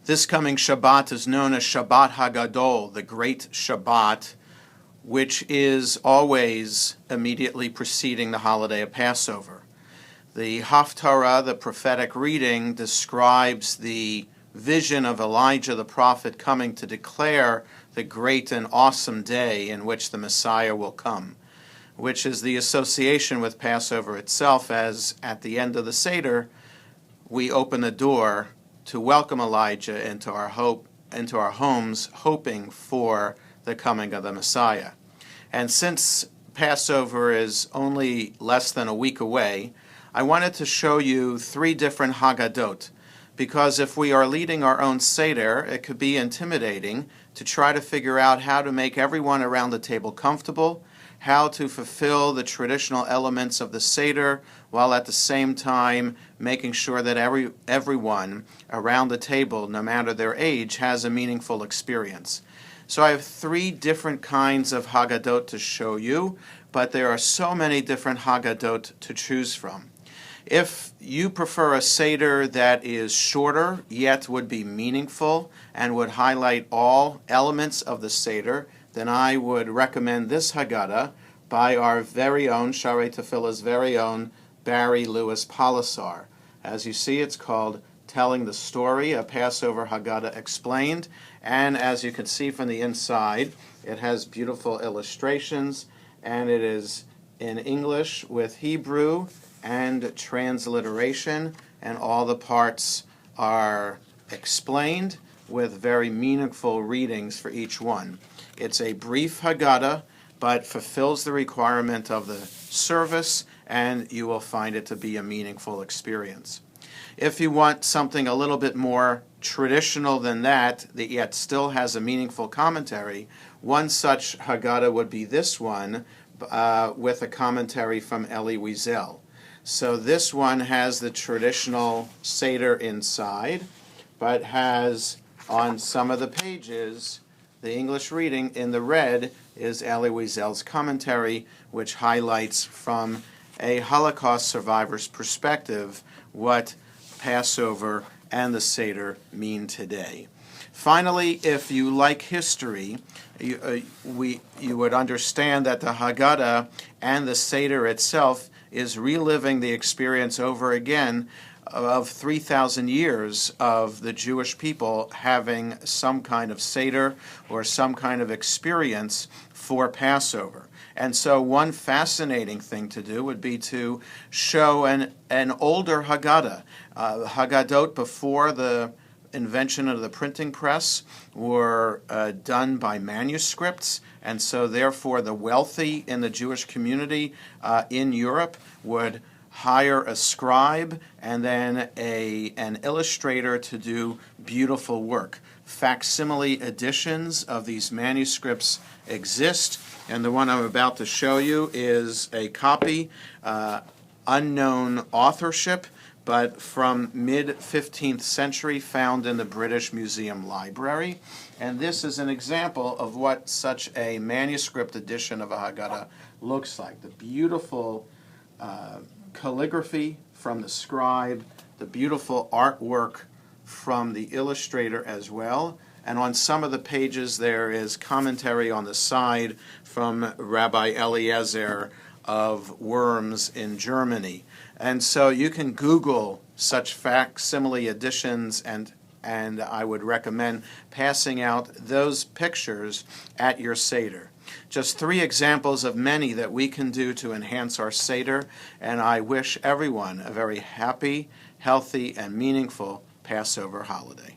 This coming Shabbat is known as Shabbat Hagadol, the Great Shabbat, which is always immediately preceding the holiday of Passover. The Haftarah, the prophetic reading, describes the vision of Elijah the prophet coming to declare the great and awesome day in which the Messiah will come, which is the association with Passover itself, as at the end of the Seder, we open the door to welcome Elijah into our homes, hoping for the coming of the Messiah. And since Passover is only less than a week away, I wanted to show you 3 different Haggadot, because if we are leading our own Seder, it could be intimidating to try to figure out how to make everyone around the table comfortable, how to fulfill the traditional elements of the Seder, while at the same time making sure that everyone around the table, no matter their age, has a meaningful experience. So I have 3 different kinds of Haggadot to show you, but there are so many different Haggadot to choose from. If you prefer a Seder that is shorter, yet would be meaningful and would highlight all elements of the Seder, then I would recommend this Haggadah by our very own, Shaare Tefila's very own, Barry Lewis Polisar. As you see, it's called Telling the Story, a Passover Haggadah Explained, and as you can see from the inside, it has beautiful illustrations, and it is in English with Hebrew and transliteration, and all the parts are explained with very meaningful readings for each one. It's a brief Haggadah, but fulfills the requirement of the service, and you will find it to be a meaningful experience. If you want something a little bit more traditional than that yet still has a meaningful commentary, one such Haggadah would be this one, with a commentary from Elie Wiesel. So this one has the traditional Seder inside, but has on some of the pages, the English reading in the red is Elie Wiesel's commentary, which highlights from a Holocaust survivor's perspective what Passover and the Seder mean today. Finally, if you like history, you would understand that the Haggadah and the Seder itself is reliving the experience over again of 3,000 years of the Jewish people having some kind of Seder or some kind of experience for Passover. And so one fascinating thing to do would be to show an older Haggadah. Haggadot before the invention of the printing press were done by manuscripts, and so therefore the wealthy in the Jewish community in Europe would hire a scribe and then an illustrator to do beautiful work. Facsimile editions of these manuscripts exist, and the one I'm about to show you is a copy, unknown authorship, but from mid-15th century, found in the British Museum Library. And this is an example of what such a manuscript edition of a Haggadah looks like. The beautiful calligraphy from the scribe, the beautiful artwork from the illustrator as well. And on some of the pages there is commentary on the side from Rabbi Eliezer of Worms in Germany. And so you can Google such facsimile editions, and I would recommend passing out those pictures at your Seder. Just 3 examples of many that we can do to enhance our Seder, and I wish everyone a very happy, healthy, and meaningful Passover holiday.